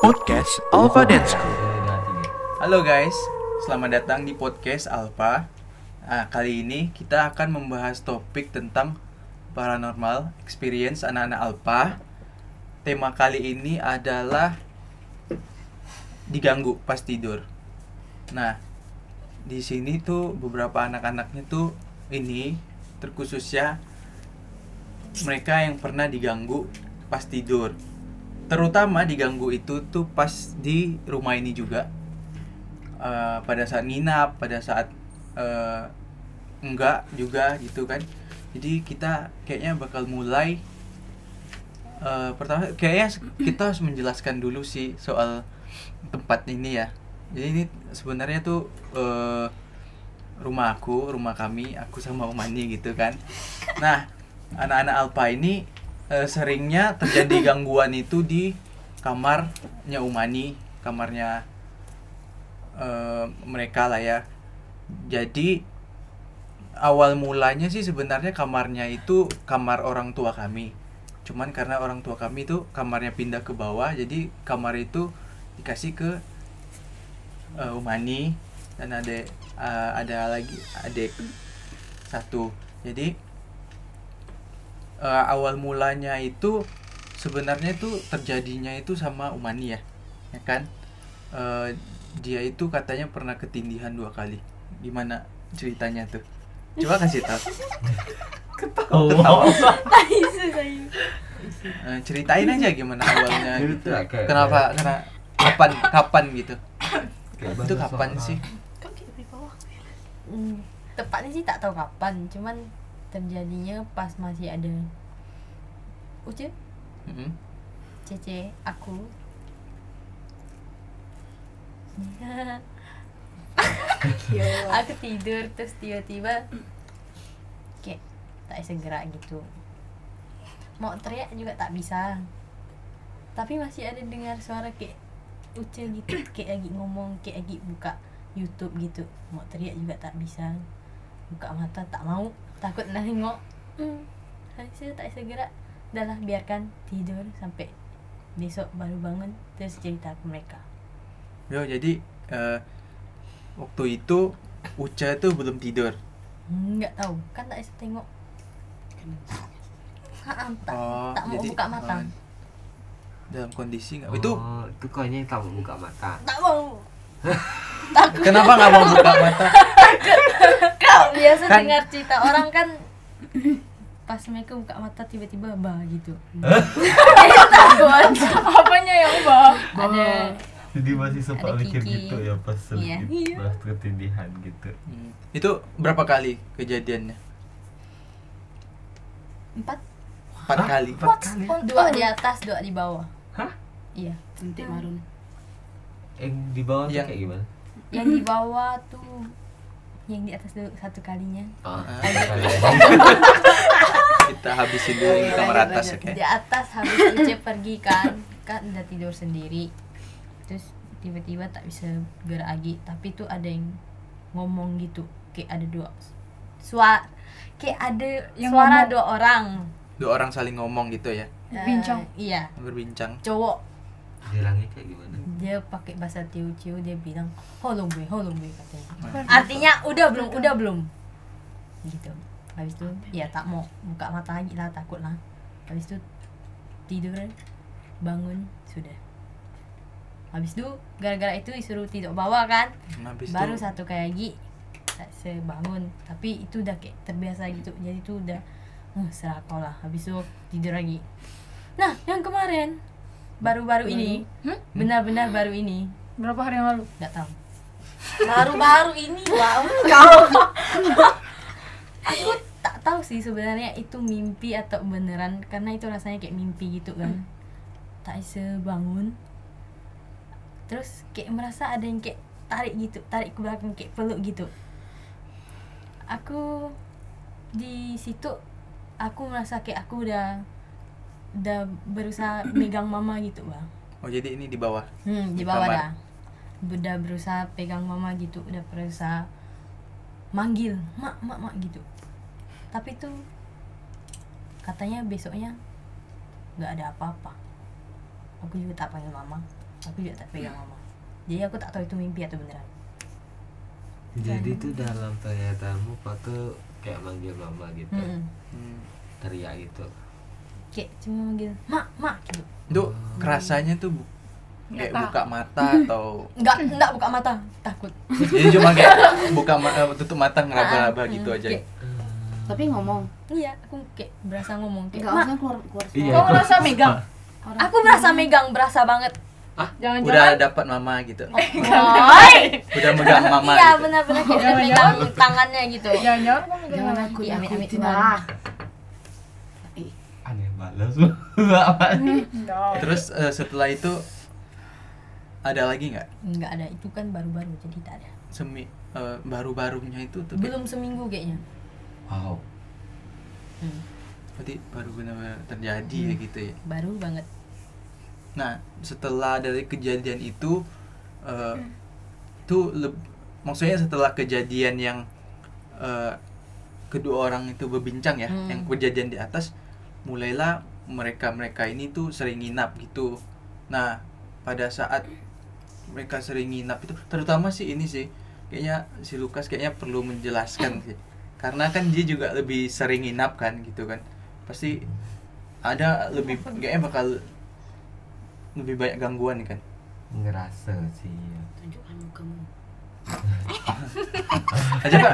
Podcast Alpha Dance School. Halo guys, selamat datang di podcast Alpha. Kali ini kita akan membahas topik tentang paranormal experience anak-anak Alpha. Tema kali ini adalah diganggu pas tidur. Nah, di sini tuh beberapa anak-anaknya tuh ini terkhususnya mereka yang pernah diganggu pas tidur. Terutama diganggu itu tuh pas di rumah ini juga, pada saat nginap, pada saat enggak juga gitu kan. Jadi kita kayaknya bakal mulai, pertama kayaknya kita harus menjelaskan dulu sih soal tempat ini ya. Jadi ini sebenarnya tuh rumah kami, aku sama Umani gitu kan. Nah, anak-anak Alpha ini seringnya terjadi gangguan itu di kamarnya Umani, kamarnya mereka lah ya. Jadi awal mulanya sih sebenarnya kamarnya itu kamar orang tua kami. Cuman karena orang tua kami itu kamarnya pindah ke bawah, jadi kamar itu dikasih ke Umani dan ada lagi adik satu. Jadi awal mulanya itu sebenarnya itu terjadinya itu sama Umani ya kan. Dia itu katanya pernah ketindihan 2 kali. Gimana ceritanya tuh? Coba kasih tahu. Ketawa. Ceritain aja gimana awalnya gitu. Kenapa? Karena kapan gitu? Itu kapan sih? Tepatnya sih tak tahu kapan, cuman terjadinya pas masih ada Uce, Cece, aku. Aku tidur terus tiba-tiba kayak tak bisa gerak gitu. Mau teriak juga tak bisa. Tapi masih ada dengar suara kayak Uce gitu, kayak lagi ngomong, kayak lagi buka YouTube gitu. Mau teriak juga tak bisa. Buka mata tak mau, takut nengok. Saya tak bisa gerak. Udahlah, biarkan tidur sampai besok baru bangun terus cerita ke mereka. Yo, jadi waktu itu Uca tuh belum tidur. Nggak tahu, kan tak bisa tengok. Tak mau jadi, buka mata. Dalam kondisi nggak? Itu kayaknya tak mau buka mata. Tak mau. Kenapa nggak mau buka mata? Kau biasa Kan- dengar cerita orang kan pas mereka buka mata tiba-tiba bah gitu. Takut. Apanya yang bah? Ada. Jadi masih sempat Ada mikir Kiki. gitu ya pas Iya. pas ketindihan gitu. Itu berapa kali kejadiannya? 4 kali. 4 kali. 2 di atas, 2 di bawah. Hah? Iya. Suntik marun. Yang di bawah tuh Yang- kayak gimana? Yang di bawah tuh yang di atas dulu 1 kalinya. Kita habisin dulu yang kamar atas, oke? Di atas habis Uce pergi kan udah tidur sendiri. Terus tiba-tiba tak bisa gerak lagi, tapi tuh ada yang ngomong gitu, kayak ada 2 suara, kayak ada Yang suara ngomong. 2 orang 2 orang saling ngomong gitu ya, Bincang. Iya, berbincang. cowok. Bilangnya kayak gimana? Dia pakai bahasa Teochew, dia bilang holong be katanya. Artinya udah belum gitu. Habis itu ya tak mau buka mata lagi lah, takut lah. Habis itu tidur, bangun sudah. Habis itu gara-gara itu disuruh tidur bawah kan, Habis baru itu 1 kali lagi tak sebangun. Tapi itu udah kayak terbiasa gitu, jadi itu udah serah kau lah. Habis itu tidur lagi. Nah, yang kemarin baru-baru ini, benar-benar baru ini, Berapa hari yang lalu? nggak tahu. Baru-baru ini, wow. Kau. Aku tak tahu sih sebenarnya itu mimpi atau beneran, karena itu rasanya kayak mimpi gitu kan. Tak bisa bangun. Terus kayak merasa ada yang kayak tarik ke belakang, kayak peluk gitu. Aku di situ aku merasa kayak aku udah berusaha megang mama gitu bang. oh jadi ini di bawah. Di Di bawah kamar. dah. Udah berusaha pegang mama gitu, udah berusaha manggil mak gitu. Tapi tuh katanya besoknya nggak ada apa-apa. Aku juga tak panggil mama, aku juga tak pegang mama, jadi aku tak tahu itu mimpi atau beneran. Jadi tuh dalam penglihatanmu kok tuh kayak manggil mama gitu, teriak gitu. Kayak cuma manggil mak gitu. Itu kerasanya tuh kayak buka mata atau Enggak buka mata, takut. jadi cuma kayak tutup mata ngeraba-raba gitu aja. Kayak, Tapi ngomong. iya, aku kayak berasa ngomong kayak Enggak mak. usah keluar Iya. suara. Kau merasa megang? Aku berasa megang, berasa banget. Udah Jangan-jangan dapat mama gitu. Oi. Udah megang mama Iya, gitu. benar-benar kayak udah Jangan-jangan. megang tangannya gitu. jangan-jangan kau megang Jangan mama. aku Iya, amit-amit nakutin Tuhan. lah. Aneh balas apa nih? Enggak. Terus setelah itu ada lagi nggak Enggak ada, itu kan baru-baru jadi tak ada. baru-barunya itu tuh kayak- Belum seminggu kayaknya. Wow. berarti baru benar-benar terjadi ya gitu ya. Baru banget. Nah setelah dari kejadian itu maksudnya setelah kejadian yang kedua orang itu berbincang ya, yang kejadian di atas, mulailah mereka ini tuh sering nginap gitu. Nah pada saat mereka sering nginap itu, terutama sih ini sih kayaknya si Lukas kayaknya perlu menjelaskan sih, karena kan dia juga lebih sering nginap kan gitu kan, pasti ada lebih kayaknya bakal lebih banyak gangguan kan. Ngerasa sih ya. Tunjukkan mukamu.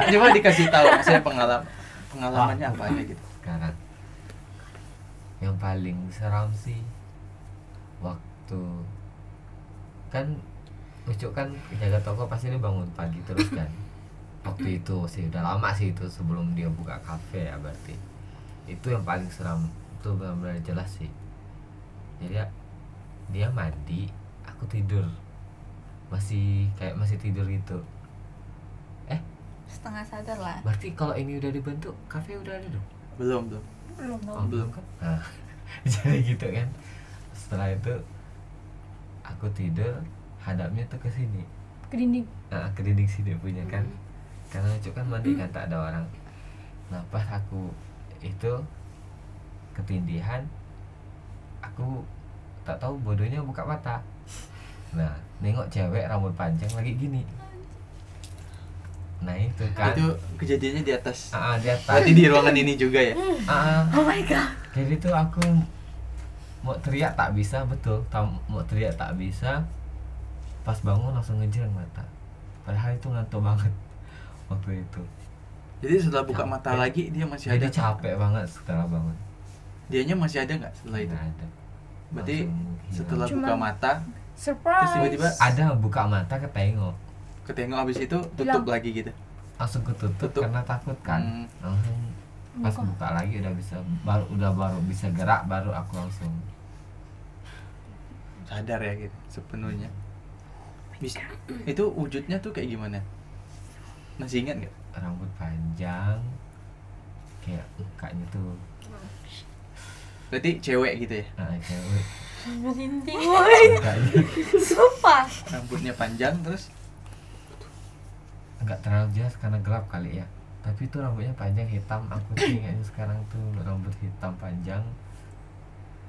Coba dikasih tahu saya pengalamannya apa aja gitu. Sekarang yang paling seram sih waktu kan Ucuk kan jaga toko, pasti dia bangun pagi terus kan. Waktu itu sih udah lama sih, itu sebelum dia buka kafe ya, berarti itu yang paling seram. Itu benar-benar jelas sih. Jadi ya, dia mandi, aku tidur, masih tidur gitu. Setengah sadar lah. Berarti kalau ini udah dibentuk, kafe udah ada dong? Belum Oh, belum kan? Nah, jadi gitu kan. Setelah itu aku tidur, hadapnya tuh ke sini. Ke dinding. Nah, ke dinding sini punya kan. Karena Ucuk kan mandi kan, tak ada orang. Nah, pas aku itu ketindihan, aku tak tahu bodohnya buka mata. Nah, nengok cewek rambut panjang lagi gini. Nah, itu kan. Itu kejadiannya di atas. Di atas. Berarti di ruangan ini juga ya. Oh my god. Jadi tuh aku mau teriak tak bisa, betul. Mau teriak tak bisa. Pas bangun langsung ngejreng mata. Padahal itu ngantuk banget waktu itu. Jadi setelah buka Capek. mata lagi dia masih Jadi ada. capek banget setelah bangun. Dianya masih ada nggak setelah itu? Nggak ada. Berarti Langsung hilang. setelah Cuman- buka mata terus Surprise. tiba-tiba ada buka mata ketengok, ketengok, habis itu tutup lagi gitu. langsung ketutup Tutup. karena takut kan. Hmm. Langsung pas buka lagi udah baru bisa gerak, baru aku langsung Sadar ya gitu sepenuhnya. Itu wujudnya tuh kayak gimana? Masih ingat nggak? rambut panjang, kayak mukanya tuh Berarti cewek gitu ya? cewek. Merinding. Mukanya Sumpah. Rambutnya panjang terus nggak terlalu jelas karena gelap kali ya, tapi itu rambutnya panjang hitam. Aku tuh ingatnya sekarang tuh rambut hitam panjang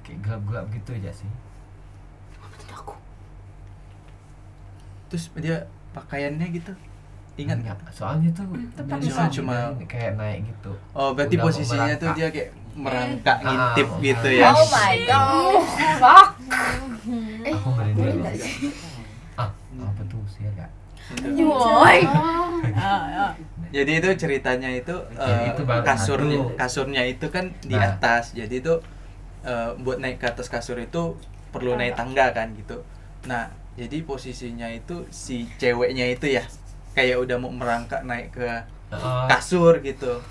kayak gelap-gelap gitu aja sih. terus dia pakaiannya gitu. Ingat nggak? Soalnya tuh Tetap dari bisa. sini cuma- kayak naik gitu. Oh, berarti Udah mau posisinya tuh merangkak. dia kayak merangkak Ah, ngintip ah, gitu ah. ya. Oh my god. Fuck. Aku merinding boleh loh. nggak sih? Apa tuh sih ya? Itu. Woi. Jadi itu ceritanya itu Jadi itu baru kasurnya itu kan di Nah. atas. Jadi itu buat naik ke atas kasur itu perlu naik tangga kan gitu. Nah, jadi posisinya itu si ceweknya itu ya kayak udah mau merangkak naik ke kasur gitu.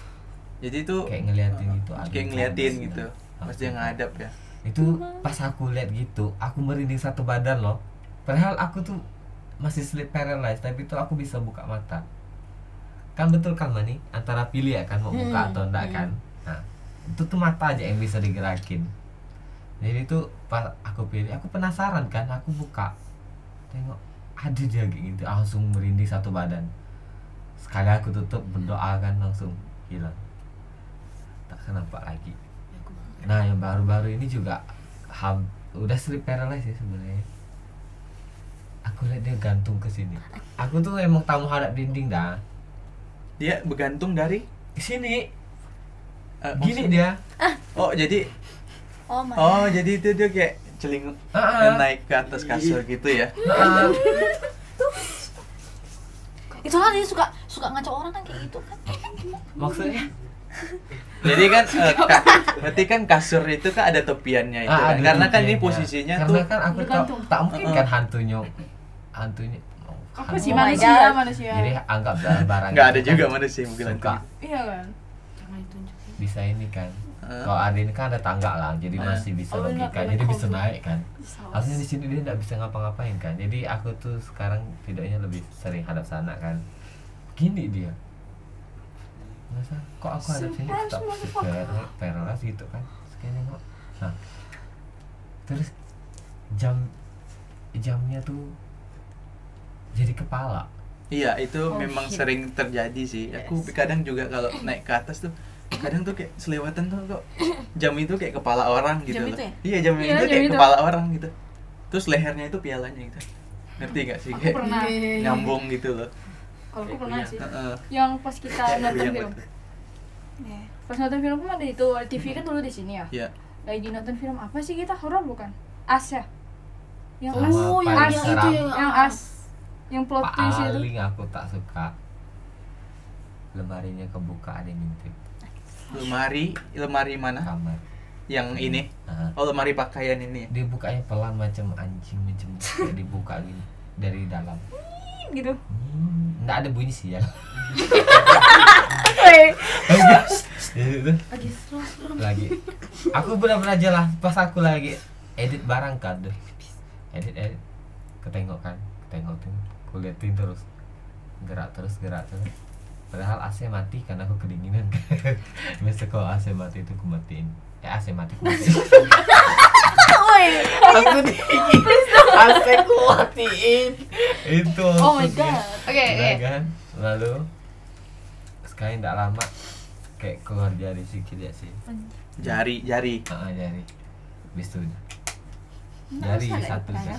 Jadi itu Kayak ngeliatin gitu. kayak ngeliatin gitu. Pas dia ngadap ya. Itu pas aku lihat gitu, aku merinding satu badan loh. Padahal aku tuh masih sleep paralyzed, tapi tuh aku bisa buka mata. Kan betul kan Mani? Antara pilih ya kan mau buka atau enggak kan. Nah, itu tuh mata aja yang bisa digerakin. Jadi tuh pas aku pilih, aku penasaran kan, aku buka. Tengok ada dia kayak gitu, langsung merinding satu badan. Sekali aku tutup berdoa kan langsung hilang. Tak kenapa lagi. Nah yang baru-baru ini juga udah sleep paralysis sih sebenarnya. Aku lihat dia gantung ke sini. Aku tuh emang tamu hadap dinding dah. Dia bergantung dari Ke sini. maksudnya- Gini dia. Oh jadi jadi itu dia kayak celing naik ke atas kasur gitu ya. Itulah dia suka ngaco orang kan kayak gitu kan. Maksudnya Jadi kan berarti kan kasur itu kan ada tepiannya itu kan. ada Karena kan ini tepiannya. posisinya Karena tuh kan aku bergantung. tak mungkin kan hantunya Aku sih Oh my manusia, God. manusia. Jadi anggap barang nggak ada itu juga kan manusia mungkin nanti. suka Iya kan? Jangan ditunjukin. bisa ini kan. Kalau ada ini kan ada tangga lah, jadi masih bisa Oh, logika, enak, jadi enak bisa kau. naik kan. Saus. Harusnya di sini dia nggak bisa ngapa-ngapain kan. Jadi aku tuh sekarang tidaknya lebih sering hadap sana kan. Gini dia. Masa kok aku hadap sini tetap paralysis gitu kan. Sekali nengok. Nah. Terus jamnya tuh jadi kepala. Iya itu Oh, memang shit. sering terjadi sih. Aku Yes. kadang juga kalau naik ke atas tuh kadang tuh kayak selewatan tuh kok jam itu kayak kepala orang gitu Jam loh. itu ya? Iya jam Iya, itu jam kayak itu. kepala orang gitu. Terus lehernya itu pialanya gitu. Ngerti gak sih? Aku Kayak pernah. nyambung gitu loh. Kalau aku pernah sih. Heeh. Yang pas kita Kayak nonton goyang film. gitu. Pas nonton film kan ada itu, ada TV kan dulu di sini ya. Iya. Lagi nonton film apa sih kita? Horor bukan? As ya? Yang Sama As. paling yang seram. itu yang Yang As. Yang plot twist itu. Paling aku tak suka lemarinya kebuka ada yang ngintip Lemari mana? kamar. Yang ini. Nah, Oh, lemari pakaian ini. dia bukanya pelan macam anjing macam kayak dibuka gini dari dalam. Gitu. Nggak ada bunyi sih ya. Weh. Itu Lagi serem. lagi. Aku benar-benar jalan pas aku lagi edit barang kan deh. Edit ketengok tuh, kuliatin terus gerak terus. Padahal AC mati karena aku kedinginan kan. Biasa kalau AC mati itu aku matiin. AC mati aku matiin. Aku dingin. AC aku matiin. Itu. Oh my maksudnya. god. Oke, Udah oke. kan? Lalu sekali tidak lama kayak keluar jari sedikit ya sih. Jari. Jari. Habis itu jari satu kan.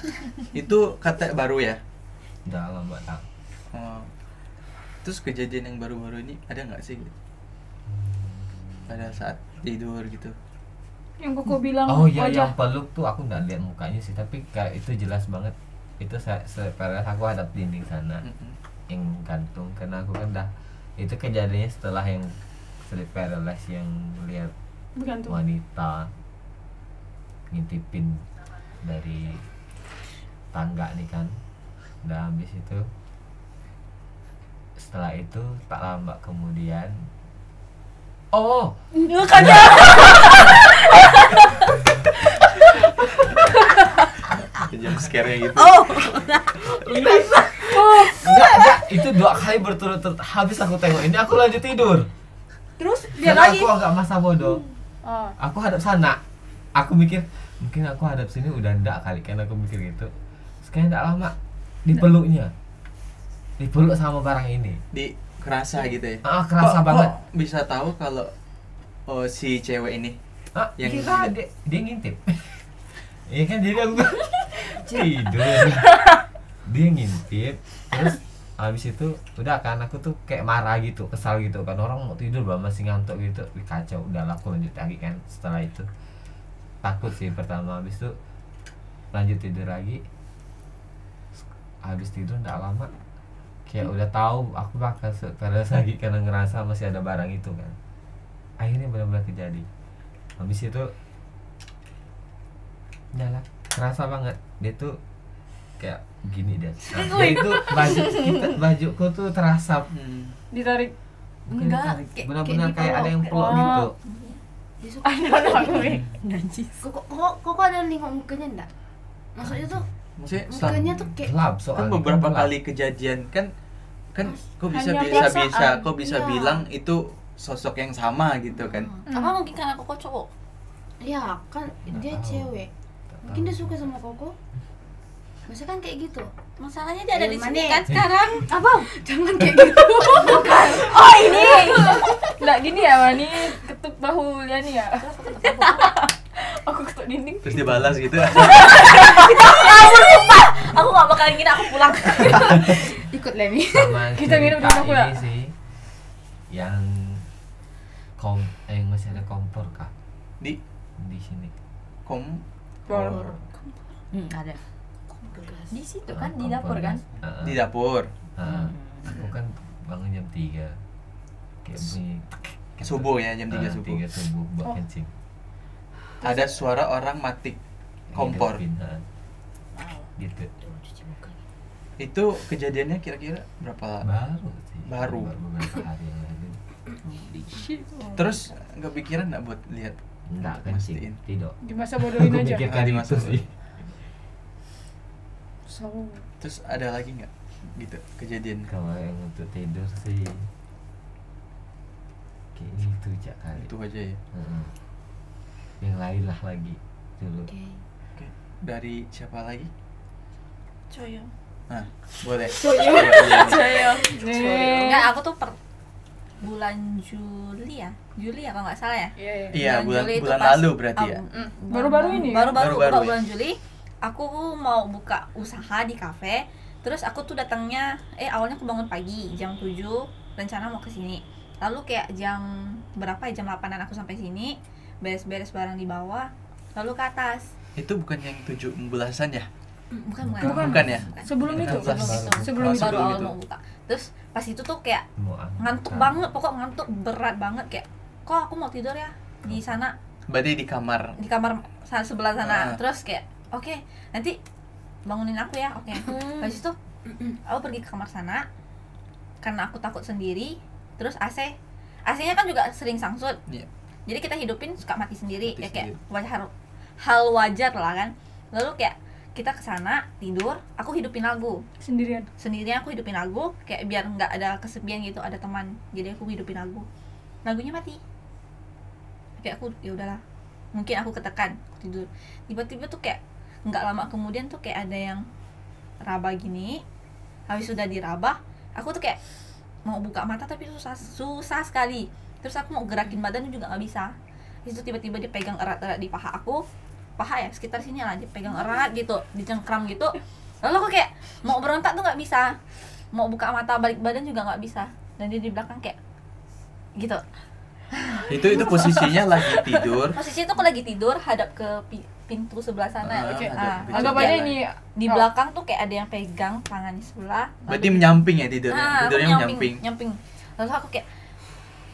Itu kata baru ya. Udah lama tak. Oh. Terus kejadian yang baru-baru ini ada nggak sih? Pada saat tidur gitu. Yang koko bilang Oh iya wajah. yang peluk tuh aku nggak lihat mukanya sih, tapi kayak itu jelas banget. Itu separas aku hadap dinding sana Mm-mm. yang gantung karena aku kan dah itu kejadiannya setelah yang sleep paralysis yang lihat Bergantung. wanita ngintipin dari tangga nih kan. Udah habis itu setelah itu tak lama kemudian Jump scare-nya gitu. enggak itu 2 kali berturut-turut. Habis aku tengok ini aku lanjut tidur Terus dia karena lagi. aku agak masa bodoh. Oh. Aku hadap sana, aku mikir mungkin aku hadap sini udah ndak kali kan, aku mikir gitu. Sekali ndak lama dipeluk sama barang ini. Di kerasa gitu ya. Kerasa banget. Kok bisa tahu kalau si cewek ini yang kira dia ngintip. Iya kan, jadi aku tidur, dia ngintip, terus habis itu udah kan aku tuh kayak marah gitu, kesal gitu kan, orang mau tidur masih ngantuk gitu, kacau. Udahlah aku lanjut lagi kan. Setelah itu takut sih pertama, habis itu lanjut tidur lagi. Habis tidur nggak lama kayak udah tahu aku bakal paralysis lagi karena ngerasa masih ada barang itu kan. Akhirnya benar-benar kejadi. Habis itu nyala, kerasa banget dia tuh kayak gini deh. Dia itu bajuku tuh terasa Ditarik. bukan Enggak, ditarik, kayak benar-benar kayak dipeluk. ada yang peluk Oh. gitu. Dia suka. Najis. Kok ada nengok mukanya enggak? Maksudnya tuh Maksudnya mukanya tuh kayak Gelap kan soalnya. beberapa gelap. kali kejadian kan kok bisa Hanya bisa perasaan. kok bisa Iya. bilang itu sosok yang sama gitu kan. Apa mungkin karena koko cowok? ya kan dia tahu. cewek. Mungkin dia suka sama Koko. Maksudnya kan kayak gitu. Masalahnya dia ada di Mana? sini kan sekarang. Abang, Jangan kayak gitu. oh ini. Nggak gini ya, Mani ketuk bahu Liani ya. Aku ketuk dinding. Terus dia balas gitu. Aku gak bakal gini, aku pulang. Ikut Liani. Sama Kita minum cerita dulu ya. ini sih yang masih ada kompor kah Di di sini. Kompor. Ada di situ kan, di Kompor dapur kan. gas. di dapur. Aku kan bangun jam 3 kayak bunyi Subuh ya, jam 3 subuh. 3 subuh buat Oh. kencing. Ada suara orang matik kompor. Ngidupin, gitu. Itu kejadiannya kira-kira berapa lama? Baru sih. Baru. Beberapa hari yang lalu. Terus nggak pikiran nggak buat lihat? Enggak Mastiin. kencing. Tidak. Di masa bodohin Aku aja. pikirkan Ah, di itu masa sih. So, Terus ada lagi nggak gitu kejadian? Kalau yang untuk tidur sih kayaknya itu aja kali. Itu aja ya. Heeh. Yang lain lah lagi dulu. Oke. Dari siapa lagi? Coyo. Nah, boleh. Coyo. nih. Enggak, aku tuh bulan Juli ya kalau nggak salah ya. Iya, iya. Iya, bulan Juli itu bulan pas- lalu berarti ya. Baru-baru ini ya? Baru-baru Baru-baru ya? bulan Juli aku mau buka usaha di kafe. Terus aku tuh datangnya awalnya aku bangun pagi jam 7, rencana mau ke sini. Lalu kayak jam berapa ya, jam 8-an aku sampai sini, beres-beres barang di bawah, lalu ke atas. Itu bukan yang 17-an ya? Bukan. Bukan ya? Sebelum itu. 16. Sebelum Oh, itu. Baru sebelum awal itu. mau buka. Terus pas itu tuh kayak Mau angkat. ngantuk banget, pokok ngantuk berat banget, kayak kok aku mau tidur ya di sana, Berarti di kamar. di kamar sebelah sana. Ah. Terus kayak oke, nanti bangunin aku ya. Oke. Habis itu aku pergi ke kamar sana karena aku takut sendiri. Terus AC-nya kan juga sering sangsut. Iya. Jadi kita hidupin suka mati sendiri. Mati Ya kayak sendiri. hal wajar lah kan. Lalu kayak kita kesana tidur, aku hidupin lagu Sendirian. sendirian, aku hidupin lagu kayak biar nggak ada kesepian gitu, ada teman. Jadi aku hidupin lagunya mati. Kayak aku ya udahlah, mungkin aku ketekan, aku tidur. Tiba-tiba tuh kayak nggak lama kemudian tuh kayak ada yang raba gini. Habis sudah diraba, aku tuh kayak mau buka mata tapi susah sekali. Terus aku mau gerakin badan juga nggak bisa. Itu tiba-tiba dia pegang erat-erat di paha aku, paha ya sekitar sini lah, dia pegang erat gitu, dicengkram gitu. Lalu aku kayak mau berontak tuh nggak bisa, mau buka mata balik badan juga nggak bisa. Dan dia di belakang kayak gitu. Itu posisinya lagi tidur. Posisi itu aku lagi tidur hadap ke pintu sebelah sana. Ah, Oke. hadap pintu. Anggap Kayak aja ini di belakang tuh kayak ada yang pegang tangan di sebelah. Berarti menyamping ya tidurnya. Aku Tidurnya menyamping. nyamping. Lalu aku kayak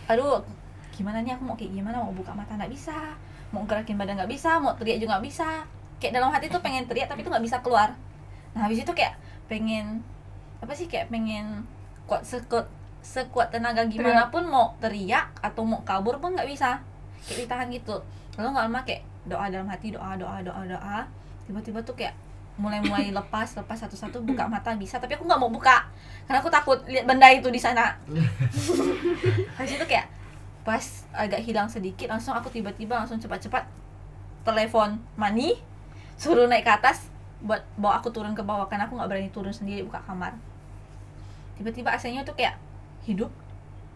aduh, gimana nih, aku mau kayak gimana, mau buka mata nggak bisa, mau gerakin badan nggak bisa, mau teriak juga nggak bisa. Kayak dalam hati tuh pengen teriak tapi tuh nggak bisa keluar. Nah habis itu kayak pengen apa sih, kayak pengen sekuat tenaga gimana pun mau teriak atau mau kabur pun nggak bisa, kayak ditahan gitu. Lalu nggak lama kayak doa dalam hati, doa. Tiba-tiba tuh kayak mulai lepas satu-satu, buka mata bisa, tapi aku nggak mau buka karena aku takut lihat benda itu di sana. Habis itu kayak pas agak hilang sedikit, langsung aku tiba-tiba langsung cepat-cepat telepon Mani, suruh naik ke atas buat bawa aku turun ke bawah karena aku nggak berani turun sendiri buka kamar. Tiba-tiba AC-nya tuh kayak hidup,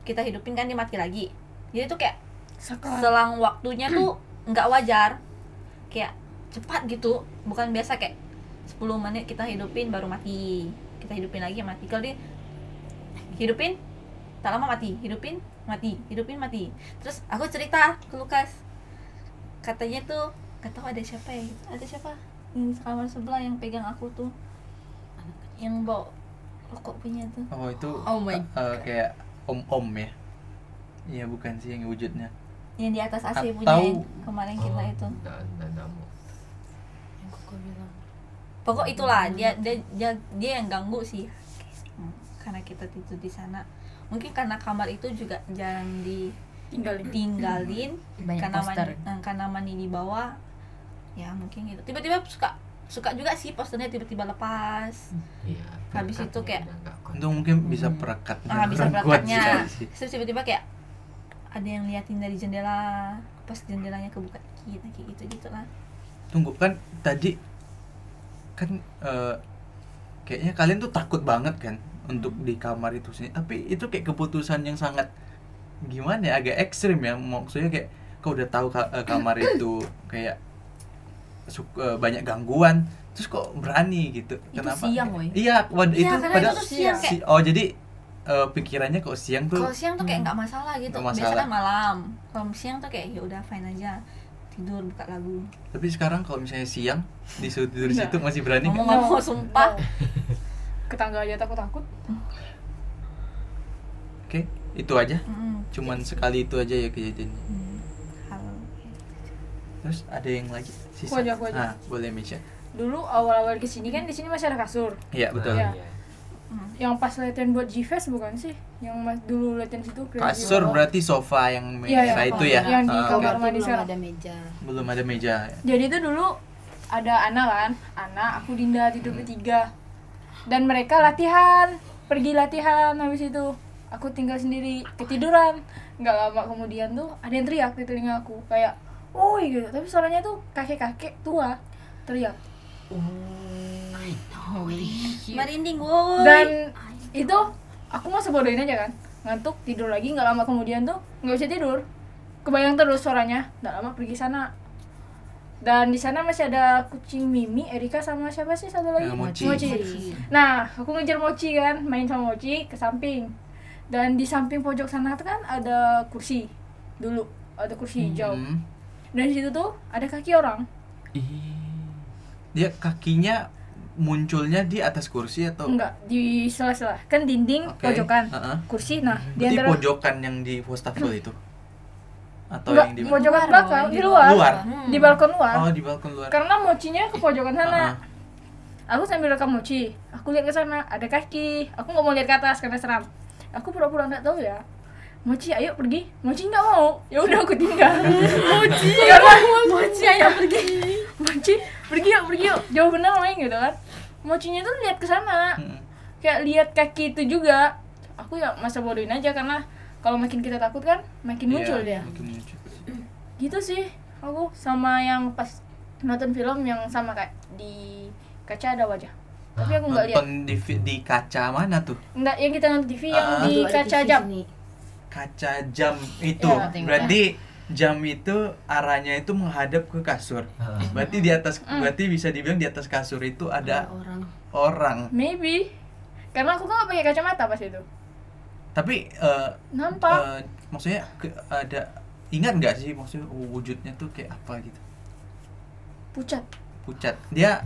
kita hidupin kan dia mati lagi. Jadi tuh kayak selang waktunya tuh nggak wajar, kayak cepat gitu, bukan biasa kayak 10 menit kita hidupin baru mati, kita hidupin lagi mati. Kalau dia hidupin tak lama mati, hidupin mati. Terus aku cerita ke Lukas, katanya tuh gak tahu ada siapa ya, ada siapa di kamar sebelah yang pegang aku tuh, yang bawa rokok punya tuh. Oh itu Oh my kayak om ya? Iya bukan sih yang wujudnya. Yang di atas AC Atau- punya yang kemarin kita itu. Enggak mau. Pokok itulah dia yang ganggu sih. Karena kita tidur di sana. Mungkin karena kamar itu juga jarang ditinggalin. Banyak poster. Karena Mani di bawah. Ya mungkin gitu. Tiba-tiba suka juga sih posternya tiba-tiba lepas. Iya. Habis itu kayak Itu mungkin bisa perekat. bisa Kurang kuat berakatnya. sih. Terus tiba-tiba kayak ada yang liatin dari jendela, pas jendelanya kebuka dikit, kayak gitu lah. Tunggu kan tadi kan kayaknya kalian tuh takut banget kan untuk di kamar itu sih, tapi itu kayak keputusan yang sangat gimana ya, agak ekstrim ya, maksudnya kayak kau udah tahu kamar itu kayak banyak gangguan, terus kok berani gitu. Itu Kenapa? siang, woy. Iya, Iya, itu karena pada itu tuh siang, kayak- oh jadi pikirannya kok siang tuh Kalau siang tuh kayak nggak masalah gitu. Nggak masalah. Biasanya malam. Kalau siang tuh kayak ya udah fine aja. Tidur buka lagu. tapi sekarang kalau misalnya siang disuruh tidur di situ masih berani nggak? Ngomong nggak mau sumpah. Ke tangga aja takut-takut. Oke, itu aja. Mm-mm. Cuman sekali itu aja ya kejadiannya. Halo. Terus ada yang lagi sisa? Aku aja. Nah, boleh Misha. Dulu awal-awal kesini kan di sini masih ada kasur. Iya betul. Iya. Iya. Yang pas latihan buat G-Fest bukan sih? Yang dulu latihan situ. Kasur berarti sofa yang Iya, nah, iya. itu ya. Yang di Ah, kamar oke. mandi belum sekarang. ada meja. Belum ada meja. Jadi itu dulu ada Ana kan, Ana, aku Dinda tidur bertiga. Dan mereka latihan, pergi latihan habis itu. Aku tinggal sendiri, ketiduran. Nggak lama kemudian tuh ada yang teriak di telinga aku kayak, "Woi," gitu. Tapi suaranya tuh kakek-kakek tua teriak. Merinding, woi. Dan itu aku masa bodohin aja kan, ngantuk tidur lagi. Nggak lama kemudian tuh nggak bisa tidur, kebayang terus suaranya. Nggak lama pergi sana, dan di sana masih ada kucing Mimi, Erika, sama siapa sih satu lagi? Mochi. Nah aku ngejar Mochi kan, main sama Mochi ke samping, dan di samping pojok sana tuh kan ada kursi, dulu ada kursi hijau, Hmm. dan di situ tuh ada kaki orang. Ih. Dia kakinya munculnya di atas kursi atau Enggak, di sela-sela kan dinding Oke. pojokan Heeh. kursi. Nah di Berarti antara pojokan yang di wastafel itu? Atau enggak, yang di pojokan luar, belakang, Woy. di luar, Luar? di balkon luar. Oh, di balkon luar. Karena mochinya ke pojokan sana. Heeh. Aku sambil rekam mochi, aku lihat ke sana ada kaki. Aku nggak mau lihat ke atas karena seram. Aku pura-pura nggak tahu ya. Mochi, ayo pergi. Mochi nggak mau. Ya udah aku tinggal. Mochi, karena Mochi ayo pergi. Mochi, pergi yuk. Jauh benar main gitu kan. Mochinya tuh lihat ke sana. Hmm. Kayak lihat kaki itu juga. Aku ya masa bodohin aja karena kalau makin kita takut kan makin muncul Iya, dia. makin muncul. Gitu sih aku sama yang pas nonton film yang sama kayak di kaca ada wajah, tapi aku nggak lihat. Nonton di kaca mana tuh? Enggak, yang kita nonton TV yang Ah. di Tuh, ada kaca TV jam. sini. Kaca jam itu. Ya, tengok. Berarti jam itu arahnya itu menghadap ke kasur. Heeh. Berarti di atas berarti bisa dibilang di atas kasur itu ada orang. orang. Maybe karena aku kan nggak pakai kacamata pas itu. Tapi Nampak. maksudnya ada ingat nggak sih maksudnya wujudnya tuh kayak apa gitu? Pucat. Pucat. Dia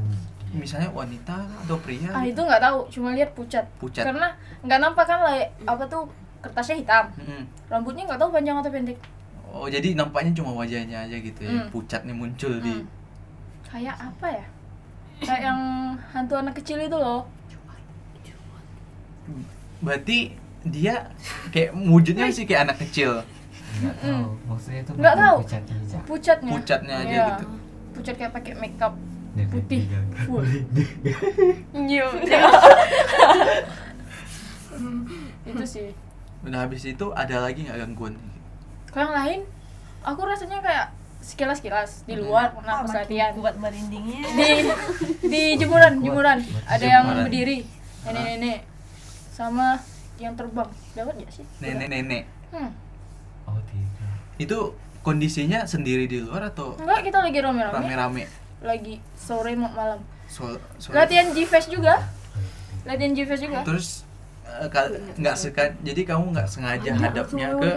misalnya wanita atau pria? Ah gitu? itu nggak tahu, cuma lihat pucat. Pucat. Karena nggak nampak kan lah apa tuh kertasnya hitam, Mm-mm. rambutnya nggak tahu panjang atau pendek. Oh, jadi nampaknya cuma wajahnya aja gitu ya. Hmm. Pucatnya muncul di Kayak apa ya? Kayak yang hantu anak kecil itu loh. Berarti dia kayak wujudnya sih kayak anak kecil. Nggak tahu. Maksudnya itu Nggak bukan tahu. pucat hijau. Pucatnya. Pucatnya aja Iya. gitu. Pucat kayak pakai makeup Nenek putih. digagal. Full. Itu sih. Udah habis itu ada lagi nggak gangguan? Kalau yang lain, aku rasanya kayak sekilas-kilas di luar pernah pas latihan. Kuat merindingnya. Di jemuran ada yang Jemuran. berdiri, nenek-nenek sama yang terbang. Dapat nggak sih? Nenek-nenek. Oh tidak. Itu kondisinya sendiri di luar atau Enggak, kita lagi rame-rame. rame-rame? Lagi sore mau malam. Sore. Latihan G-Fest juga. Latihan G-Fest juga. Terus nggak jadi kamu nggak sengaja hadapnya ke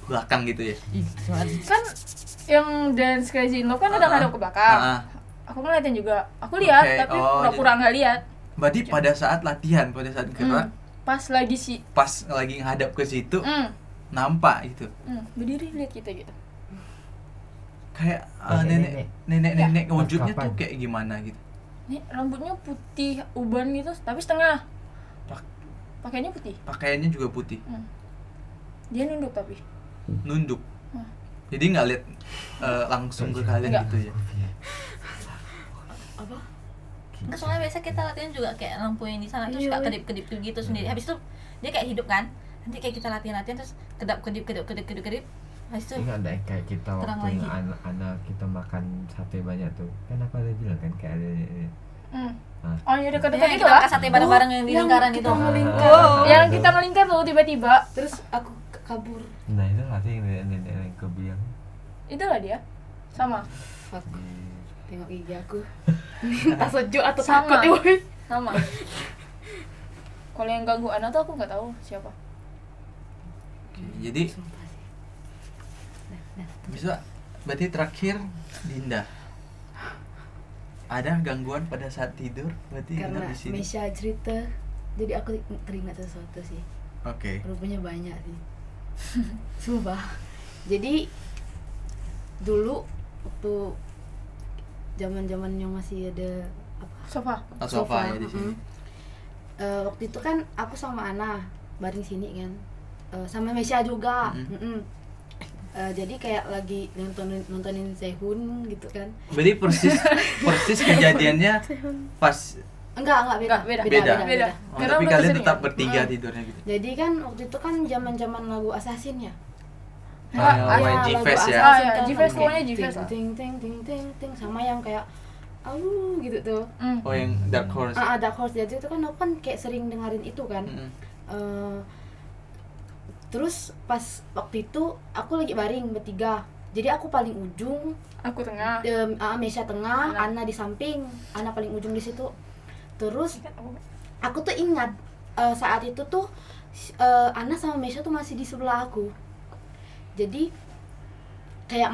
belakang gitu ya? Kan yang dance crazy in love kan ada ngadep ke belakang. Ah, ah. Aku ngeliatin juga. Aku lihat, Oke, tapi oh, pura-pura nggak lihat. Berarti pada saat latihan, pada saat gerak, Pas lagi si pas lagi ngadap ke situ nampak gitu. berdiri lihat kita gitu. Kayak Nenek-nenek. nenek-nenek Ya. wujudnya Pas tuh kapan? kayak gimana gitu. Nih rambutnya putih uban gitu, tapi setengah. Pak- Pakainya putih. Pakaiannya juga putih. Dia nunduk tapi. Nunduk. Hmm. Jadi nggak lihat langsung ke kalian Nggak. gitu ya. Enggak, soalnya biasa kita latihan juga kayak lampu yang di sana terus suka kedip-kedip gitu sendiri. Habis itu dia kayak hidup kan. Nanti kayak kita latihan terus kedip. Habis itu Ingat nggak kayak kita Terang waktu yang lagi. anak-anak kita makan sate banyak tuh. Kan aku ada bilang kan kayak ada nenek. Oh iya dekat-dekat Yang itu kita lah. makan sate bareng-bareng yang di yang lingkaran kita itu. melingkar. Yang kita melingkar tuh tiba-tiba. Terus aku kabur. Nah itu nggak sih yang nenek yang kebiang. Itulah dia. Sama. Fuck. Tengok gigi aku. Tak sejuk atau Sama. takut ya. Sama. Kalau yang ganggu anak tuh aku nggak tahu siapa. Jadi Sumpah sih. bisa berarti terakhir Dinda. Ada gangguan pada saat tidur? Berarti Karena nginep di sini. Mesya cerita, jadi aku teringat sesuatu sih. Oke. Rupanya banyak sih. Sumpah. Jadi dulu waktu zaman-zaman yang masih ada apa? Sofa. Oh, sofa ya di sini. Waktu itu kan aku sama Ana bareng sini kan. Sama Mesya juga. Jadi kayak lagi nontonin Sehun gitu kan. Berarti persis kejadiannya pas Enggak beda. Beda. Beda. oh, Karena tapi udah kalian keseringan. tetap bertiga tidurnya gitu. Jadi kan waktu itu kan zaman-zaman lagu Assassin ya. Ah, Iya, G-Fest lagu ya. Assassin Ah, ya, kan, G-Fest, kayak pokoknya G-Fest lah. ting ting ting ting ting sama yang kayak gitu tuh. Oh yang Dark Horse. Dark Horse. Jadi itu kan aku kan kayak sering dengerin itu kan. Mm-mm. Terus pas waktu itu aku lagi baring bertiga. Jadi aku paling ujung, Aku tengah. Mesya tengah, Ana di samping, Ana paling ujung di situ. Terus aku tuh ingat saat itu tuh Ana sama Mesya tuh masih di sebelah aku. Jadi kayak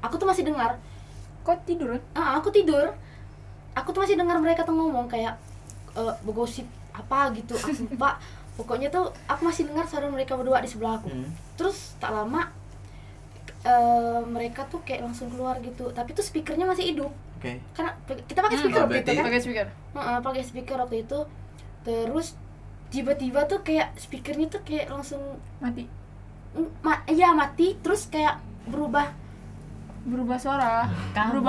aku tuh masih dengar. Kok tidur? Aku tidur. Aku tuh masih dengar mereka tuh ngomong kayak bergosip apa gitu. Aku lupa. Pokoknya tuh aku masih dengar suara mereka berdua di sebelah aku. Terus tak lama mereka tuh kayak langsung keluar gitu. Tapi tuh speakernya masih hidup. Oke. Karena kita pakai speaker waktu itu berarti- kan. Pakai speaker. Pakai speaker waktu itu. Terus tiba-tiba tuh kayak speakernya tuh kayak langsung Mati. mati. Terus kayak berubah Suara. Kamu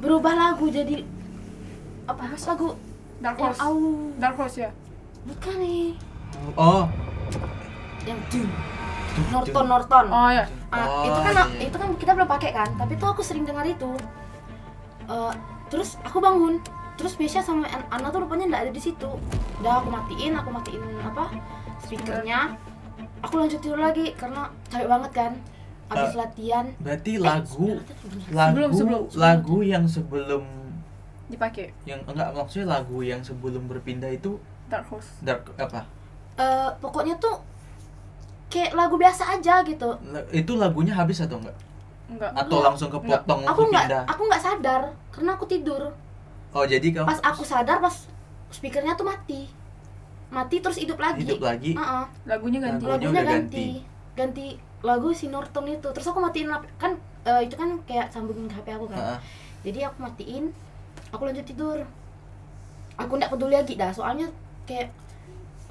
Berubah lagu. jadi apa lagu Dark yang Horse. Dark Horse ya. bukan nih Oh. yang Norton. Oh ya. Oh, Itu kan kita belum pakai kan, tapi tuh aku sering dengar itu. Terus aku bangun, terus Mesya sama Ana tuh rupanya nggak ada di situ. Udah aku matiin apa speakernya. Aku lanjut tidur lagi karena capek banget kan. Abis latihan. Berarti lagu Sebelum. lagu yang sebelum Dipakai. yang enggak maksudnya lagu yang sebelum berpindah itu Dark Horse. dark apa? Pokoknya tuh kayak lagu biasa aja gitu. Itu lagunya habis atau enggak? Enggak. Atau langsung kepotong Aku pindah? nggak sadar karena aku tidur. Oh, jadi kamu Pas aku sadar pas speakernya tuh mati terus hidup lagi. Lagunya ganti. Lagunya Lagunya udah ganti lagu si Norton itu. Terus aku matiin kan itu kan kayak sambungin ke HP aku kan. Heeh. Jadi aku matiin, aku lanjut tidur. Aku nggak peduli lagi dah, soalnya kayak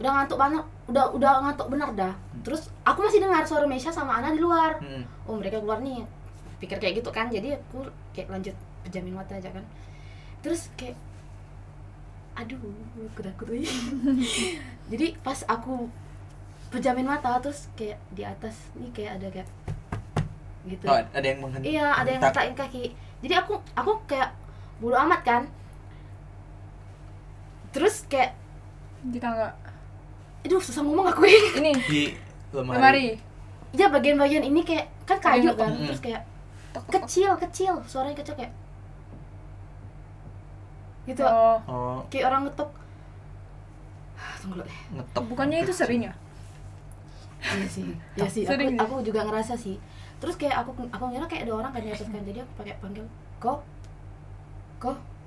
udah ngantuk banget, udah ngantuk benar dah. Terus aku masih dengar suara Mesya sama Ana di luar. Oh, mereka keluar nih. Pikir kayak gitu kan. Jadi aku kayak lanjut pejamin mata aja kan. Terus kayak aduh, aku takut nih. Jadi pas aku pejamin mata terus kayak di atas nih kayak ada kayak gitu. Oh, ada yang menghentak. Iya, ada yang ngetakin kaki. Jadi aku kayak bodo amat kan. Terus kayak Di tangga. aduh susah ngomong aku ini. Ini. Di lemari. Lemari. Ya bagian-bagian ini kayak kan kayu kan. Mm-mm. Terus kayak Tok, tok, tok. kecil, suaranya kecil kayak gitu. Oh. Oh, Kayak orang ngetok. Tunggu dulu deh. ngetok. Bukannya itu sering ya? Iya sih. Ya sih. Sering Aku juga ngerasa sih. Terus kayak aku ngira kayak ada orang kan di atas kan. Jadi aku pakai panggil kok.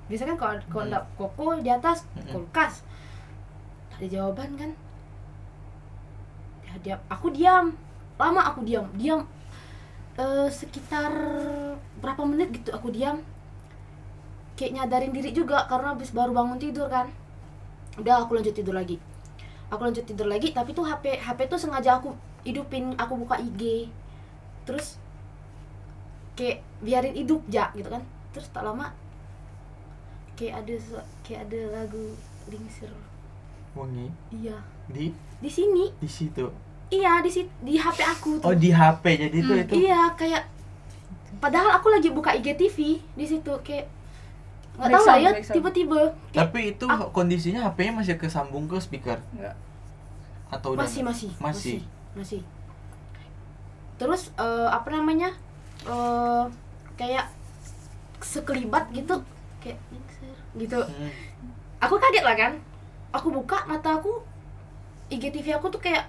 Biasanya kan kalau enggak koko di atas kulkas. Tak ada jawaban kan. Aku diam. Lama aku diam. Sekitar berapa menit gitu aku diam. Kayak nyadarin diri juga karena habis baru bangun tidur kan. Udah aku lanjut tidur lagi. Tapi tuh HP tuh sengaja aku hidupin, aku buka IG. Terus kayak biarin hidup ja gitu kan. Terus tak lama kayak ada lagu Lingsir. Wangi Iya, di sini. situ. Iya, di HP aku tuh. Oh, di HP jadi itu. Iya, kayak padahal aku lagi buka IGTV di situ kayak nggak tahu lah ya, Back sound. tiba-tiba kayak Tapi itu kondisinya HP-nya masih kesambung ke speaker Enggak. atau udah masih. Terus apa namanya, kayak sekelibat gitu, kayak gitu. Aku kaget lah kan, aku buka mata aku, IGTV aku tuh kayak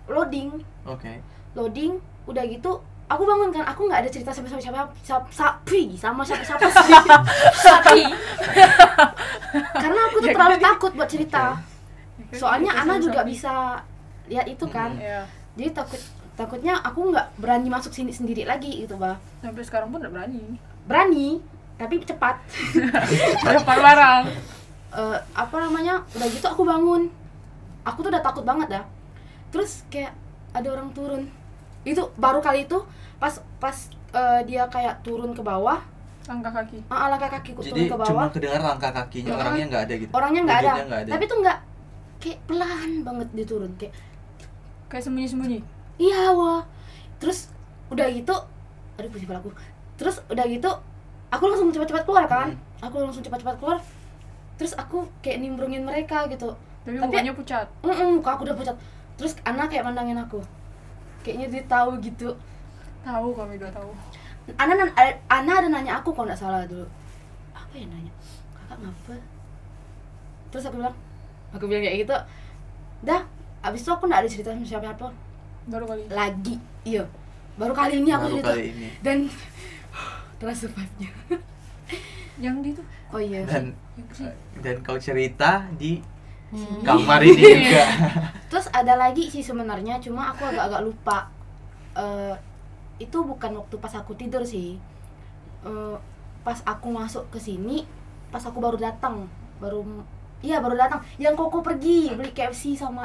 loading, Oke. udah gitu aku bangun kan, aku nggak ada cerita sama siapa sih. Sapi. Karena aku tuh terlalu takut buat cerita. Soalnya Ana juga bisa lihat itu kan. Iya. Jadi takutnya aku nggak berani masuk sini sendiri lagi gitu, Bah. Sampai sekarang pun enggak berani. Berani, tapi cepat. Lempar barang. Apa namanya? Udah gitu aku bangun. Aku tuh udah takut banget dah. Terus kayak ada orang turun. Itu baru kali itu pas dia kayak turun ke bawah. Langkah kaki. Langkah kakiku Jadi turun ke cuma bawah. kedengar langkah kakinya, orangnya nggak ada gitu. Orangnya nggak ada. Wujudnya nggak ada. Tapi tuh nggak, kayak pelan banget dia turun, Kayak sembunyi-sembunyi. iya wah. Terus udah gitu, aduh pusing kepala aku. Terus udah gitu, aku langsung cepat-cepat keluar kan. Aku langsung cepat-cepat keluar. Terus aku kayak nimbrungin mereka gitu. Tapi Tapi- mukanya pucat. Muka aku udah pucat. Terus Ana kayak mandangin aku. Kayaknya dia tahu gitu. Tahu, kami udah tahu. Ana ada nanya aku kalau nggak salah dulu. Apa ya nanya? Kakak ngapa? Terus aku bilang kayak gitu. Dah, abis itu aku nggak ada cerita sama siapa-siapa Baru kali. lagi. Iya, baru kali ini aku Baru cerita. kali ini. Dan terasa survive-nya. Yang di itu. Oh iya. Dan kau cerita di kamar ini juga. Terus ada lagi sih sebenarnya, cuma aku agak-agak lupa. Itu bukan waktu pas aku tidur sih. Pas aku masuk ke sini, pas aku baru datang, baru datang. Yang Koko pergi beli KFC sama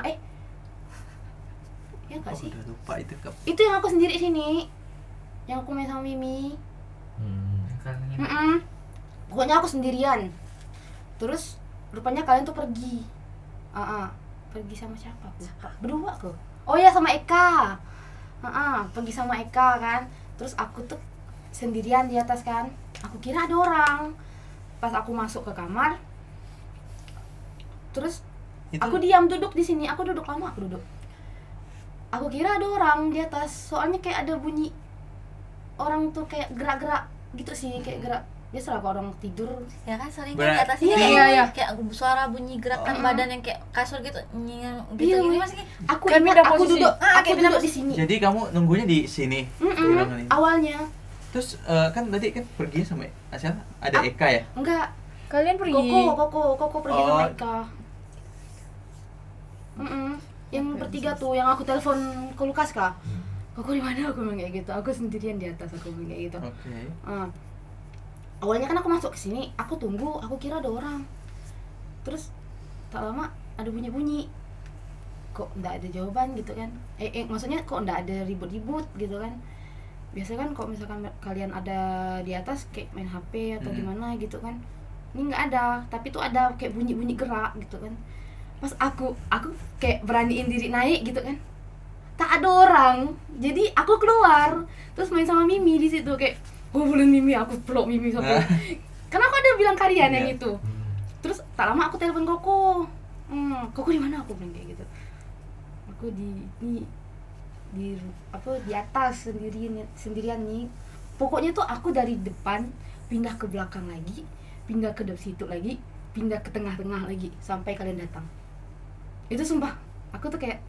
ya nggak sih? Udah lupa itu Itu yang aku sendiri sini, yang aku main sama Mimi. Pokoknya aku sendirian. Terus rupanya kalian tuh pergi. Pergi sama siapa? Aku lupa. Berdua kok. Oh ya sama Eka. Pergi sama Eka kan. Terus aku tuh sendirian di atas kan. Aku kira ada orang. Pas aku masuk ke kamar, terus Itu aku diam duduk di sini. Aku duduk lama, aku duduk. Aku kira ada orang di atas. Soalnya kayak ada bunyi orang tuh kayak gerak-gerak gitu sih, kayak gerak. Biasalah kalau orang tidur. Ya kan sering Berat. di atasnya Iya. kayak suara bunyi gerakan badan yang kayak kasur gitu, nying gitu. Iya, Ini iya. masih Aku Kan ingat beda aku posisi. duduk, aku kayak beda duduk di sini. Jadi kamu nunggunya di sini. di ruangan ini. Awalnya Terus kan tadi kan pergi sama siapa? Ada Eka ya? enggak. Kalian pergi. Koko pergi Oh. sama Eka. Yang bertiga tuh, yang aku telepon ke Lukas kak. Koko di mana? Aku bilang kayak gitu. Aku sendirian di atas, aku bilang kayak gitu. Oke. Awalnya kan aku masuk ke sini, aku tunggu, aku kira ada orang. Terus tak lama ada bunyi-bunyi. Kok enggak ada jawaban gitu kan? Maksudnya kok enggak ada ribut-ribut gitu kan? Biasanya kan kalau misalkan kalian ada di atas kayak main HP atau gimana gitu kan. Ini nggak ada, tapi tuh ada kayak bunyi-bunyi gerak gitu kan. Pas aku kayak beraniin diri naik gitu kan, tak ada orang. Jadi aku keluar, terus main sama Mimi di situ kayak ngumpulin Mimi, aku peluk Mimi sampai. Karena aku ada bilang kalian yang itu. Terus tak lama aku telepon Koko. Koko di mana? Aku bilang kayak gitu. Aku di atas sendirian nih. Pokoknya tuh aku dari depan pindah ke belakang lagi, pindah ke situ lagi, pindah ke tengah-tengah lagi sampai kalian datang. Itu sumpah, aku tuh kayak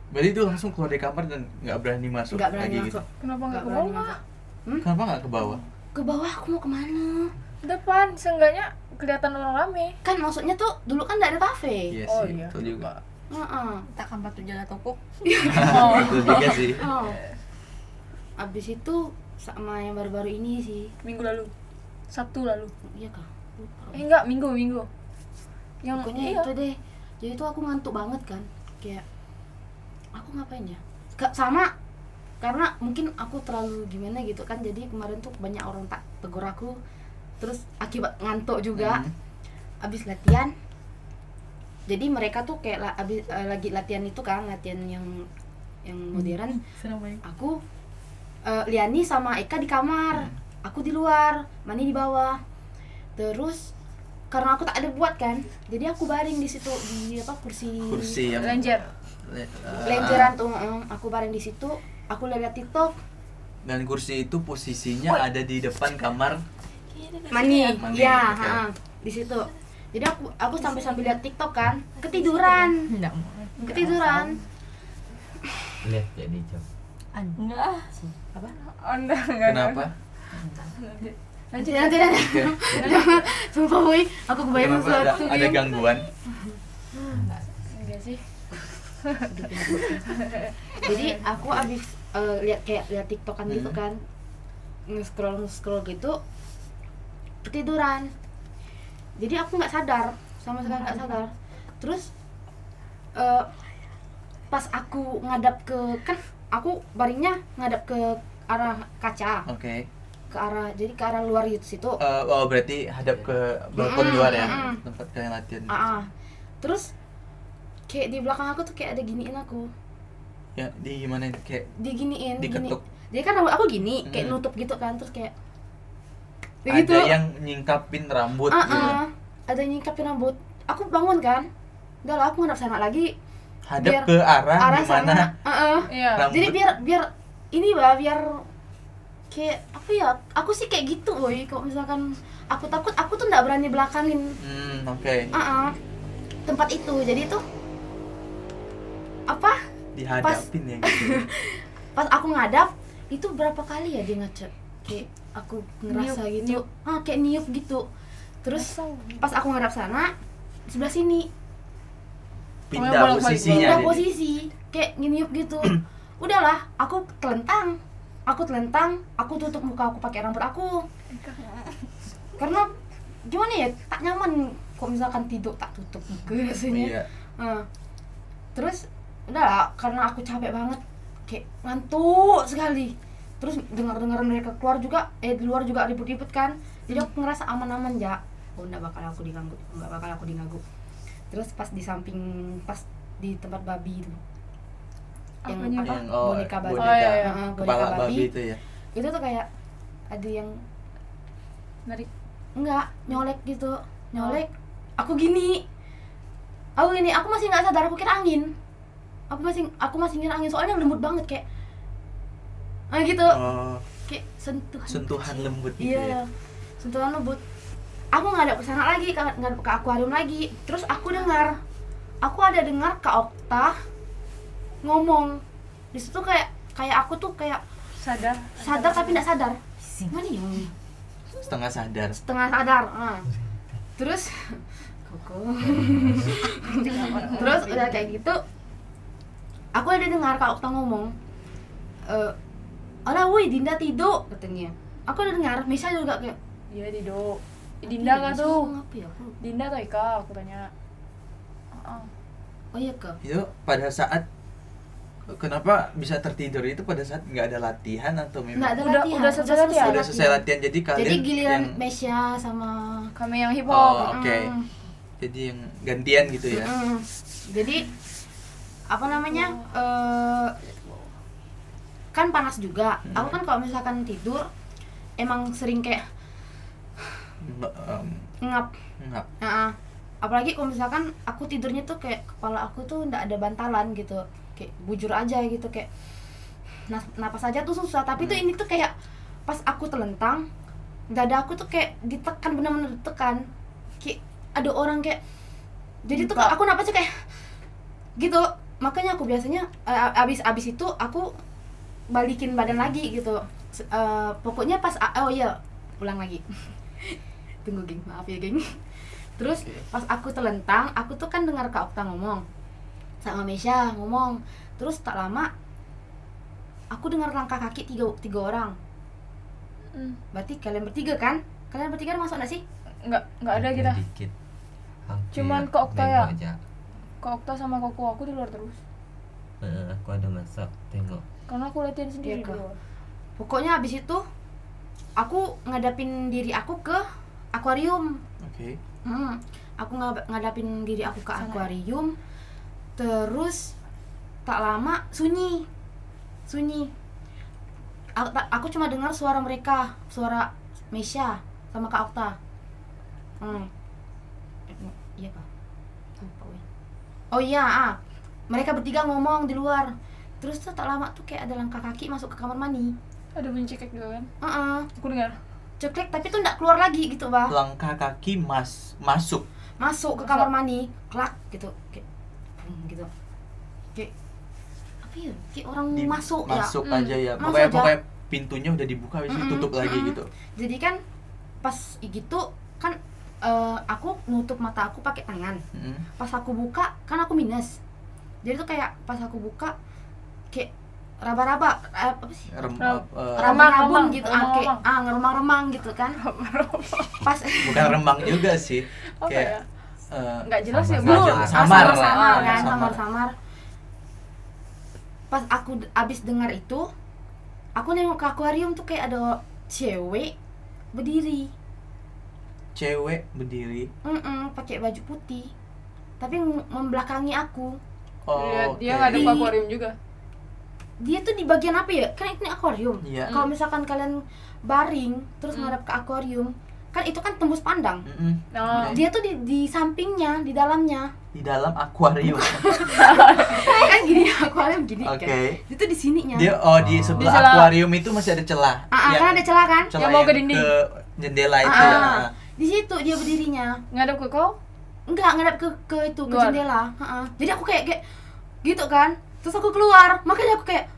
Berarti itu langsung keluar dari kamar dan nggak berani masuk nggak berani lagi masuk. Kenapa nggak ke berani bawah? masuk. Kenapa nggak ke bawah? Ke bawah aku mau kemana? Depan, seenggaknya kelihatan orang rame. Kan maksudnya tuh dulu kan nggak ada kafe. Iya Oh, sih, iya. betul juga. takkan batu jaga toko. Betul juga sih. Abis itu sama yang baru-baru ini sih. Minggu lalu. Sabtu lalu. Iya kak. Lupa. Enggak, minggu. Yang Pokoknya iya. itu deh. Jadi tuh aku ngantuk banget kan. Kayak aku ngapain ya? Sama karena mungkin aku terlalu gimana gitu kan. Jadi kemarin tuh banyak orang tak tegur aku. Terus akibat ngantuk juga. Abis latihan. Jadi mereka tuh kayak lagi latihan itu kan, latihan yang modern. Senang banget. Aku Liani sama Eka di kamar. Aku di luar, Mani di bawah. Terus karena aku tak ada buat kan, jadi aku baring di situ di kursi yang Lenjer. lenjeran tuh. Aku baring di situ, aku lihat TikTok. Dan kursi itu posisinya ada di depan kamar Mani. Mani, Ya, oke. di situ. Jadi aku sambil lihat TikTok kan, ketiduran. Ketiduran. Lihat jadi jam. Enggak. Apa? Anda enggak. Kenapa? Lanjut. Tidak. Oke. Sumpah woi, aku kebayang Kenapa ada, sesuatu. ada gangguan? Enggak sih. Jadi aku abis lihat TikTokan gitu kan, nge-scroll gitu, ketiduran. Jadi aku nggak sadar, sama sekali nggak sadar. Terus pas aku ngadap ke, kan aku baringnya ngadap ke arah kaca, Oke. jadi ke arah luar gitu situ. Oh, berarti hadap ke balkon luar ya, tempat kalian latihan. Terus kayak di belakang aku tuh kayak ada giniin aku, Ya, di gimana itu kayak diginiin, diketuk. Jadi kan rambut aku gini, kayak nutup gitu kan, terus kayak Ada yang nyingkapin rambut gitu. Ada yang nyingkapin rambut. Aku bangun kan, udah lah aku ngadap sana lagi, Hadap ke arah sana. dimana Iya. rambut. Jadi biar ini biar kayak apa ya? Aku sih kayak gitu, boy. Kalau misalkan aku takut, aku tuh nggak berani belakangin. Oke. Tempat itu, jadi tuh apa? Dihadapin ya gitu. Pas aku ngadap, itu berapa kali ya dia ngecek? Kayak aku ngerasa gitu, kayak niup gitu. Terus pas aku ngadap sana, sebelah sini Pindah posisinya. pindah posisi, kayak niup gitu. Udahlah, aku telentang, aku tutup muka aku pakai rambut aku. Karena gimana ya, tak nyaman kok misalkan tidur tak tutup muka rasanya. Iya. Terus udahlah, karena aku capek banget, kayak ngantuk sekali. Terus dengar mereka keluar juga, di luar juga ribut-ribut kan. Jadi aku ngerasa aman-aman ya. Oh, nggak bakal aku diganggu. Terus pas di samping, pas di tempat babi itu, yang boneka babi, boneka, boneka kepala babi itu ya. itu tuh kayak ada yang Narik. enggak nyolek gitu, aku gini, aku masih nggak sadar, aku kira angin, aku masih ngira angin, soalnya lembut banget kayak gitu, kayak Sentuhan lembut gitu ya. iya, sentuhan lembut. Aku ngadap ke sana lagi, ngadap ke akuarium lagi. Terus aku ada dengar Kak Okta ngomong di situ, kayak aku tuh kayak sadar tapi nggak sadar. Mana ya? Setengah sadar. Setengah sadar. Terus terus udah kayak gitu, aku ada dengar Kak Okta ngomong, "Alah woi, Dinda tidur," katanya. Aku ada dengar, Misha juga kayak, Iya, Dido. Dinda nggak tuh? Apa ya? Aku lupa. Dinda atau Ika? Aku tanya. Oh iya Kak. Itu pada saat kenapa bisa tertidur itu pada saat nggak ada latihan atau memang Nggak ada Udah- latihan. udah selesai latihan? udah selesai latihan, jadi kalian Jadi giliran yang Mesya sama Kami yang hip oh hop. oke. Jadi yang gantian gitu ya. Jadi apa namanya? Kan panas juga. Aku kan kalau misalkan tidur emang sering kayak ngap. Apalagi kalau misalkan aku tidurnya tuh kayak kepala aku tuh nggak ada bantalan gitu, kayak bujur aja gitu, kayak napas aja tuh susah. Tapi tuh ini tuh kayak pas aku telentang, dada aku tuh kayak ditekan, benar-benar ditekan, kayak ada orang kayak, jadi tuh aku napasnya kayak gitu. Makanya aku biasanya abis itu aku balikin badan lagi gitu. Pokoknya pas ulang lagi. Tunggu geng, maaf ya geng. Terus pas aku telentang, aku tuh kan dengar Kak Okta ngomong sama Mesya ngomong. Terus tak lama aku dengar langkah kaki tiga orang. Berarti kalian bertiga kan? Kalian bertiga masuk nggak sih? Nggak ada kita. Dikit. Hampir Cuman Kak Okta ya? nengok aja. Kak Okta sama Koko aku di luar terus. Aku ada masak, tengok. Karena aku latihan sendiri Iya, Kak. di luar. Pokoknya habis itu aku ngadapin diri aku ke akuarium. Oke. Aku ngadapin diri aku ke akuarium. Terus tak lama sunyi. Aku cuma dengar suara mereka, suara Mesya sama Kak Okta. Iya kah? Lupa gue. Oh iya, mereka bertiga ngomong di luar. Terus tuh tak lama tuh kayak ada langkah kaki masuk ke kamar mandi. Ada bunyi cekek juga kan? Aku dengar. Ceklek tapi tuh nggak keluar lagi gitu, Bah. Langkah kaki masuk. Masuk ke kamar mandi, klak gitu. Kayak gitu. Kayak apa ya? Kayak orang masuk ya. Masuk aja ya. Masuk aja. Pokoknya pintunya udah dibuka habis itu tutup lagi gitu. Jadi kan pas gitu kan aku nutup mata aku pakai tangan. Pas aku buka kan aku minus. Jadi tuh kayak pas aku buka kayak raba-raba apa sih? Raba-rabun gitu, kayak ngeremang-remang gitu kan. Pas bukan remang juga sih. Apa Kayak ya? Nggak jelas ya, Samar. Bu. samar kan, Samar. samar. Pas aku abis dengar itu, aku nengok ke akuarium tuh kayak ada cewek berdiri. Cewek berdiri. Pakai baju putih. Tapi membelakangi aku. Dia nggak ada ke akuarium juga. Dia tuh di bagian apa ya? Kan ini akuarium. Iya. Kalau misalkan kalian baring terus ngadep ke akuarium, kan itu kan tembus pandang. Oh. Dia tuh di sampingnya, di dalamnya. Di dalam akuarium. Kan gini akuarium gini Oke. kan. Itu di sininya. Dia di sebelah Di celah. akuarium itu masih ada celah. Kan ada celah kan? Celah Yang mau ke yang dinding. ke jendela itu ya. Di situ dia berdirinya. Ngadep ke kau? Enggak ngadep ke itu ke Luar. jendela. Jadi aku kayak gitu kan. Terus aku keluar. Makanya aku kayak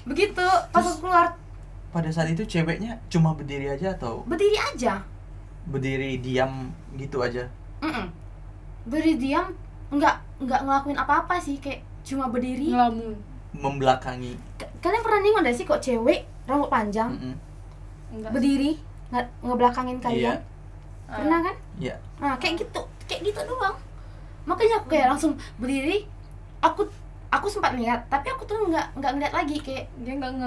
begitu. Pas aku keluar Pada saat itu ceweknya cuma berdiri aja atau berdiri aja. berdiri diam gitu aja? Berdiri diam, enggak ngelakuin apa-apa sih, kayak cuma berdiri. Ngelamun. Membelakangi. Kalian pernah nengok gak sih kok cewek rambut panjang Enggak. berdiri ngebelakangin kalian? Iya. Pernah kan? Iya. Nah, kayak gitu doang. Makanya aku kayak langsung berdiri. Aku sempat lihat, tapi aku tuh nggak ngeliat lagi kayak Dia nggak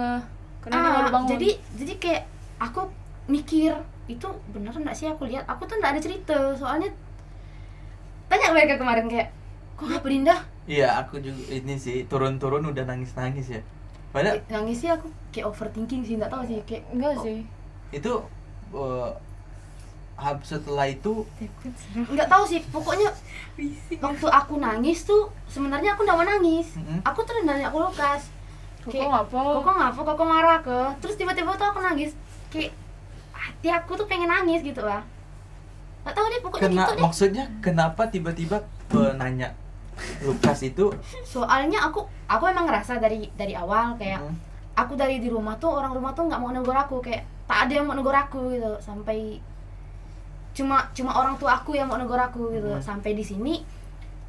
karena dia baru bangun. jadi kayak aku mikir itu bener nggak sih aku lihat. Aku tuh nggak ada cerita, soalnya tanya mereka kemarin kayak kok nggak Berindah Iya, aku juga ini sih turun-turun udah nangis-nangis ya. Padahal nangis sih, aku kayak overthinking sih, nggak tahu sih kayak enggak sih. itu setelah itu nggak tahu sih, pokoknya waktu aku nangis tuh sebenarnya aku nggak mau nangis. Aku tuh nanya aku Lukas kayak kok marah ke, terus tiba-tiba tuh aku nangis kayak hati aku tuh pengen nangis gitu lah. Nggak tahu deh pokoknya gitu deh. Maksudnya kenapa tiba-tiba nanya Lukas itu? Soalnya aku emang ngerasa dari awal kayak aku dari di rumah tuh, orang rumah tuh nggak mau negur aku, kayak tak ada yang mau negur aku gitu, sampai cuma orang tua aku yang mau negur aku gitu. Sampai di sini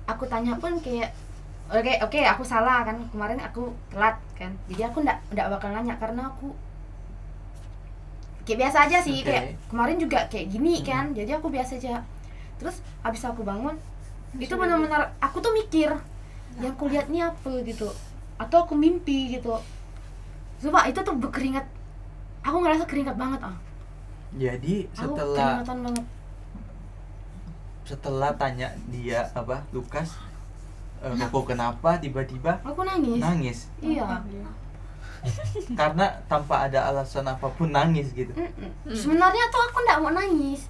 aku tanya pun kayak oke aku salah kan, kemarin aku telat kan, jadi aku nggak bakal nanya karena aku kayak biasa aja sih. Kayak kemarin juga kayak gini kan, jadi aku biasa aja. Terus habis aku bangun itu benar-benar aku tuh mikir yang aku lihat nih apa gitu, atau aku mimpi gitu. Coba itu tuh berkeringat, aku ngerasa keringat banget Jadi aku keringatan banget. setelah tanya dia Lukas, kok kenapa tiba-tiba Aku nangis. Iya. Karena tanpa ada alasan apapun nangis gitu. Sebenarnya tuh aku nggak mau nangis,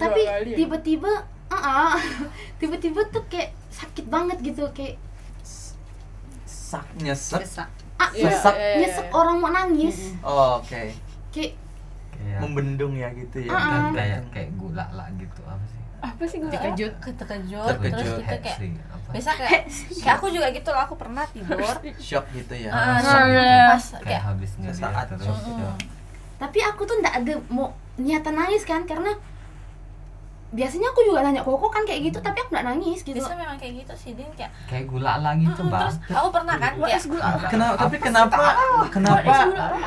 tapi kali ya? tiba-tiba tiba-tiba tuh kayak sakit banget gitu, kayak Nyesek. nyesek orang mau nangis. Oke. Kayak Kayak Membendung ya gitu ya. kayak gula lah gitu apa sih? Apa sih gue? terkejut terus kita kayak Hexing, apa? biasa kayak aku juga gitu loh. Aku pernah tidur Shock gitu ya. pas Kayak kayak habis sesaat ngeliat shock. terus. tapi aku tuh nggak ada mau niatan nangis kan, karena biasanya aku juga nanya Koko kan kayak gitu, tapi aku nggak nangis gitu. biasa memang kayak gitu sih Din, kayak Kayak gula lah gitu, Bang. terus aku pernah kan kayak Kenapa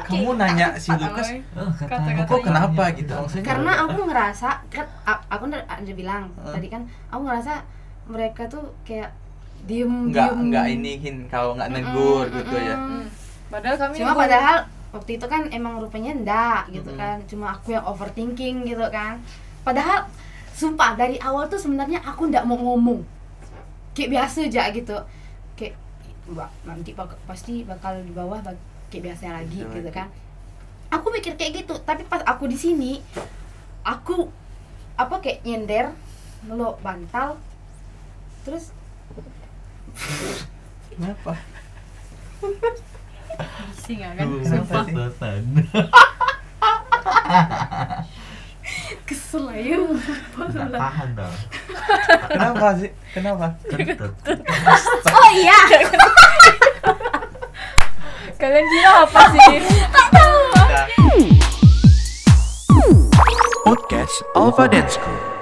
kamu nanya si Lukas? Kata-kata Kok kenapa gitu? Maksudnya Karena aku ngerasa kan aku udah bilang tadi kan, aku ngerasa mereka tuh kayak diem nggak iniin kalau nggak negur gitu ya. Padahal kami padahal waktu itu kan emang rupanya enggak gitu kan, cuma aku yang overthinking gitu kan. Padahal sumpah dari awal tuh sebenarnya aku nggak mau ngomong, kayak biasa aja gitu, kayak nanti pasti bakal di bawah kayak biasa lagi gitu kan. Aku mikir kayak gitu, tapi pas aku di sini aku apa kayak nyender meluk bantal terus Kenapa? Bising kan? Kenapa sih? Sedotan. kesel aja. Nggak tahan dong. Kenapa sih? Kenapa? Kentut. Oh iya. Kalian kira apa sih? Udah. Podcast Alpha Dance School.